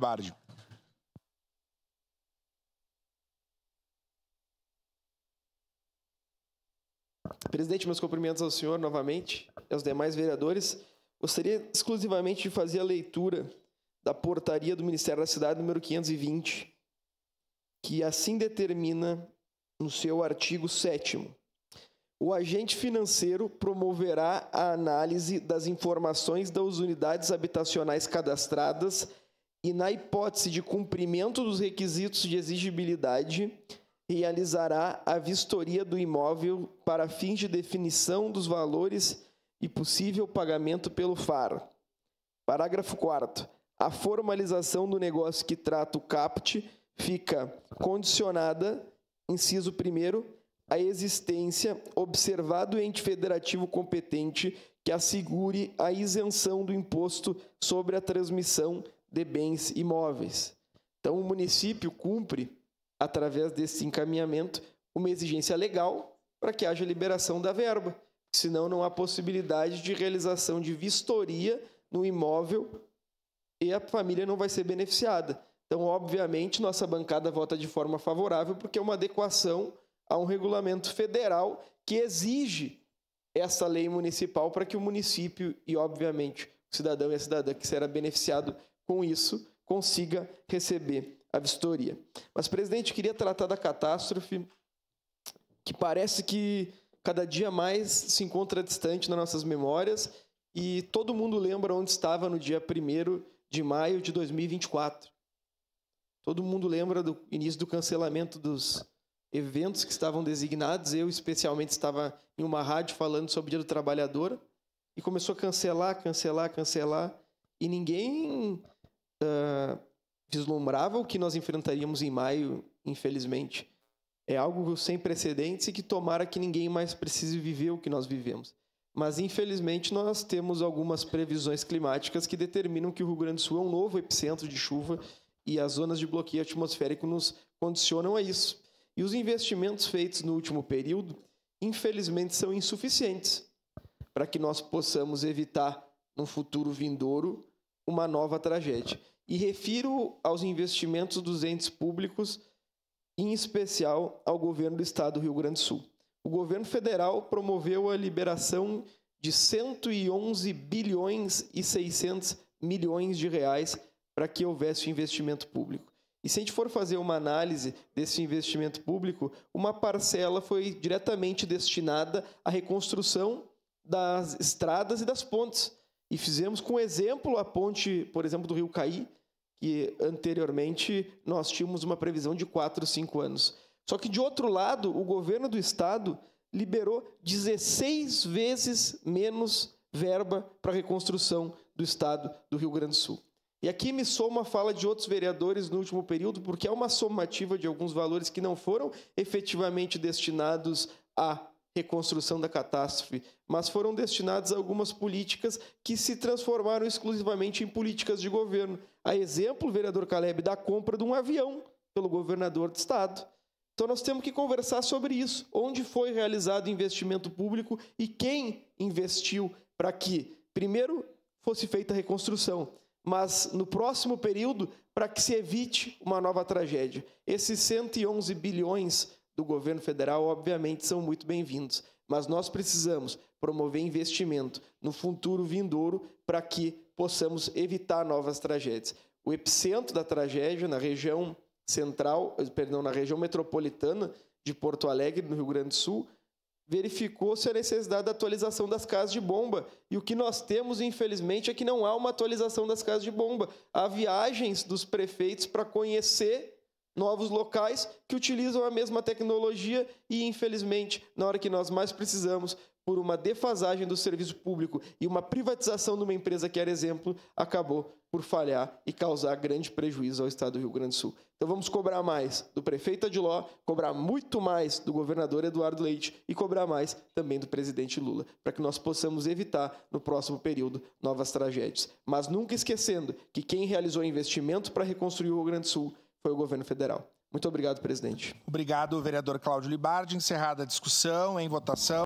Libardi. Presidente, meus cumprimentos ao senhor novamente e aos demais vereadores. Gostaria exclusivamente de fazer a leitura da portaria do Ministério da Cidade número 520, que assim determina no seu artigo 7º: o agente financeiro promoverá a análise das informações das unidades habitacionais cadastradas e, na hipótese de cumprimento dos requisitos de exigibilidade, realizará a vistoria do imóvel para fins de definição dos valores e possível pagamento pelo FAR. Parágrafo 4º. A formalização do negócio que trata o CAPT fica condicionada, inciso 1º, à existência, observado o ente federativo competente que assegure a isenção do imposto sobre a transmissão de bens imóveis. Então, o município cumpre, através desse encaminhamento, uma exigência legal para que haja liberação da verba, senão não há possibilidade de realização de vistoria no imóvel e a família não vai ser beneficiada. Então, obviamente, nossa bancada vota de forma favorável, porque é uma adequação a um regulamento federal que exige essa lei municipal para que o município e, obviamente, o cidadão e a cidadã que será beneficiado com isso consiga receber a vistoria. Mas, presidente, queria tratar da catástrofe, que parece que cada dia mais se encontra distante nas nossas memórias e todo mundo lembra onde estava no dia 1º de maio de 2024. Todo mundo lembra do início do cancelamento dos eventos que estavam designados. Eu, especialmente, estava em uma rádio falando sobre o Dia do Trabalhador e começou a cancelar e ninguém vislumbrava o que nós enfrentaríamos em maio, infelizmente. É algo sem precedentes e que tomara que ninguém mais precise viver o que nós vivemos. Mas, infelizmente, nós temos algumas previsões climáticas que determinam que o Rio Grande do Sul é um novo epicentro de chuva e as zonas de bloqueio atmosférico nos condicionam a isso. E os investimentos feitos no último período, infelizmente, são insuficientes para que nós possamos evitar, no futuro vindouro, uma nova tragédia. E refiro aos investimentos dos entes públicos, em especial ao governo do estado do Rio Grande do Sul. O governo federal promoveu a liberação de 111 bilhões e 600 milhões de reais para que houvesse investimento público. E se a gente for fazer uma análise desse investimento público, uma parcela foi diretamente destinada à reconstrução das estradas e das pontes. E fizemos com exemplo a ponte, por exemplo, do Rio Caí, que anteriormente nós tínhamos uma previsão de 4 ou 5 anos. Só que, de outro lado, o governo do estado liberou 16 vezes menos verba para a reconstrução do estado do Rio Grande do Sul. E aqui me soma a fala de outros vereadores no último período, porque é uma somativa de alguns valores que não foram efetivamente destinados à reconstrução da catástrofe, mas foram destinados a algumas políticas que se transformaram exclusivamente em políticas de governo. A exemplo, vereador Caleb, da compra de um avião pelo governador do estado. Então nós temos que conversar sobre isso. Onde foi realizado investimento público e quem investiu para que, primeiro, fosse feita a reconstrução, mas no próximo período, para que se evite uma nova tragédia. Esses 111 bilhões do governo federal, obviamente, são muito bem-vindos, mas nós precisamos promover investimento no futuro vindouro para que possamos evitar novas tragédias. O epicentro da tragédia, na região central, na região metropolitana de Porto Alegre, no Rio Grande do Sul, verificou-se a necessidade da atualização das casas de bomba. E o que nós temos, infelizmente, é que não há uma atualização das casas de bomba. Há viagens dos prefeitos para conhecer novos locais que utilizam a mesma tecnologia e, infelizmente, na hora que nós mais precisamos, por uma defasagem do serviço público e uma privatização de uma empresa que era exemplo, acabou por falhar e causar grande prejuízo ao estado do Rio Grande do Sul. Então vamos cobrar mais do prefeito Adiló, cobrar muito mais do governador Eduardo Leite e cobrar mais também do presidente Lula, para que nós possamos evitar, no próximo período, novas tragédias. Mas nunca esquecendo que quem realizou investimento para reconstruir o Rio Grande do Sul foi o governo federal. Muito obrigado, presidente. Obrigado, vereador Cláudio Libardi. Encerrada a discussão, em votação.